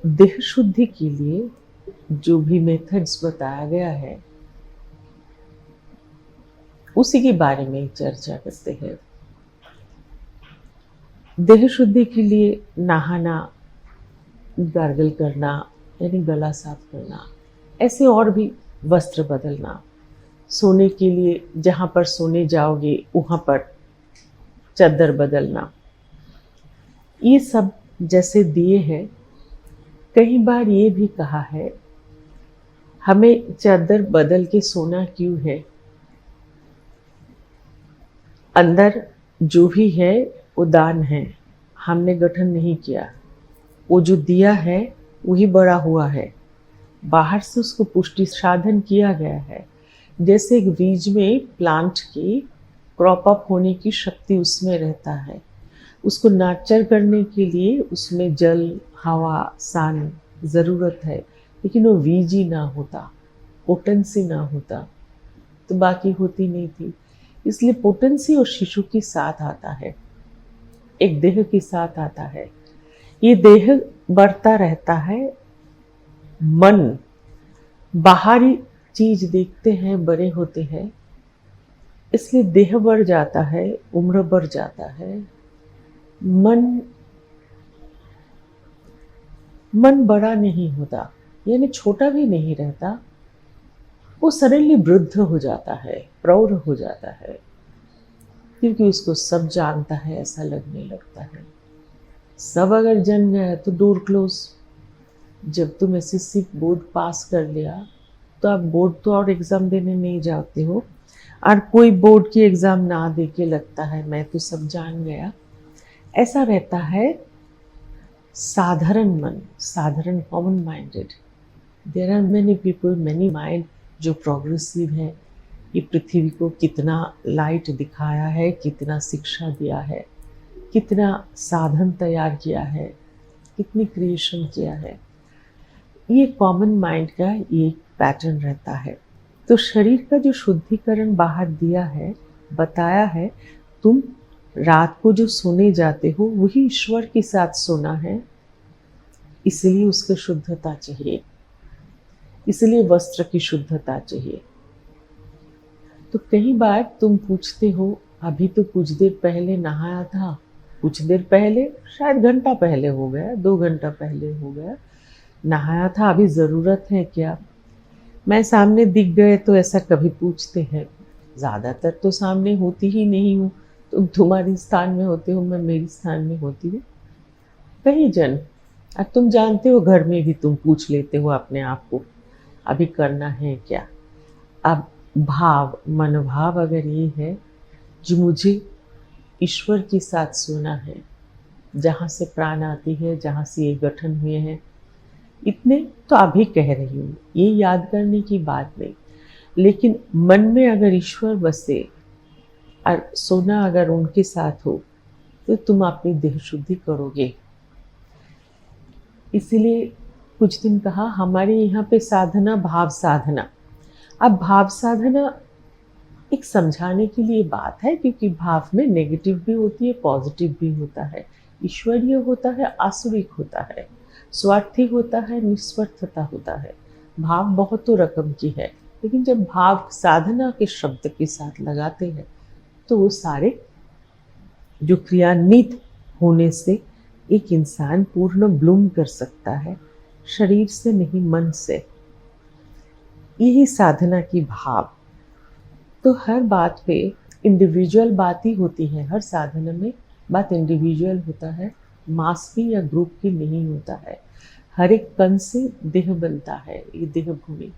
देह शुद्धि के लिए जो भी मेथड्स बताया गया है उसी के बारे में चर्चा करते हैं। देह शुद्धि के लिए नहाना, गार्गल करना यानी गला साफ करना, ऐसे और भी वस्त्र बदलना, सोने के लिए जहाँ पर सोने जाओगे वहाँ पर चादर बदलना, ये सब जैसे दिए हैं। कई बार ये भी कहा है हमें चादर बदल के सोना क्यों है, अंदर जो भी है वो दान है, हमने गठन नहीं किया, वो जो दिया है वही बड़ा हुआ है, बाहर से उसको पुष्टि साधन किया गया है। जैसे एक बीज में प्लांट की क्रॉप अप होने की शक्ति उसमें रहता है, उसको नर्चर करने के लिए उसमें जल, हवा, सन ज़रूरत है, लेकिन वो बीज ही ना होता, पोटेंसी ना होता तो बाकी होती नहीं थी। इसलिए पोटेंसी और शिशु के साथ आता है, एक देह के साथ आता है। ये देह बढ़ता रहता है, मन बाहरी चीज देखते हैं, बड़े होते हैं, इसलिए देह बढ़ जाता है, उम्र बढ़ जाता है, मन बड़ा नहीं होता, यानी छोटा भी नहीं रहता, वो सडनली वृद्ध हो जाता है, प्रौढ़ हो जाता है, क्योंकि उसको सब जानता है ऐसा लगने लगता है। सब अगर जन गए तो डोर क्लोज। जब तुम एसएससी बोर्ड पास कर लिया तो आप बोर्ड तो और एग्ज़ाम देने नहीं जाते हो, और कोई बोर्ड की एग्ज़ाम ना दे के लगता है मैं तो सब जान गया, ऐसा रहता है साधारण मन, साधारण common minded. There are many people, many mind जो प्रोग्रेसिव है। ये पृथ्वी को कितना लाइट दिखाया है, कितना शिक्षा दिया है, कितना साधन तैयार किया है, कितनी क्रिएशन किया है। ये कॉमन माइंड का ये पैटर्न रहता है। तो शरीर का जो शुद्धिकरण बाहर दिया है, बताया है, तुम रात को जो सोने जाते हो वही ईश्वर के साथ सोना है, इसलिए उसकी शुद्धता चाहिए, इसलिए वस्त्र की शुद्धता चाहिए। तो कई बार तुम पूछते हो अभी तो कुछ देर पहले नहाया था, कुछ देर पहले शायद घंटा पहले हो गया, 2 घंटा पहले हो गया, नहाया था, अभी ज़रूरत है क्या? मैं सामने दिख गए तो ऐसा कभी पूछते हैं। ज़्यादातर तो सामने होती ही नहीं हूँ, तुम तुम्हारे स्थान में होते हो, मैं मेरी स्थान में होती हूँ। कई जन, अब तुम जानते हो घर में भी तुम पूछ लेते हो अपने आप को अभी करना है क्या। अब भाव, मनोभाव अगर ये है जो मुझे ईश्वर के साथ सोना है, जहाँ से प्राण आती है, जहाँ से ये गठन हुए हैं, इतने तो अभी कह रही हूँ, ये याद करने की बात नहीं। लेकिन मन में अगर ईश्वर बसे और सोना अगर उनके साथ हो तो तुम अपनी देह शुद्धि करोगे। इसीलिए कुछ दिन कहा हमारे यहाँ पे साधना भाव साधना। अब भाव साधना एक समझाने के लिए बात है, क्योंकि भाव में नेगेटिव भी होती है, पॉजिटिव भी होता है, ईश्वरीय होता है, आसुरिक होता है, स्वार्थी होता है, निस्वार्थता होता है। भाव बहुत तो रकम की है, लेकिन जब भाव साधना के शब्द के साथ लगाते हैं तो वो सारे जो क्रियान्वित होने से एक इंसान पूर्ण ब्लूम कर सकता है, शरीर से नहीं, मन से। यही साधना की भाव। तो हर बात पे इंडिविजुअल बात ही होती है, हर साधना में बात इंडिविजुअल होता है, मास की या ग्रुप की नहीं होता है। हर एक कण से देह बनता है, ये देह भूमि।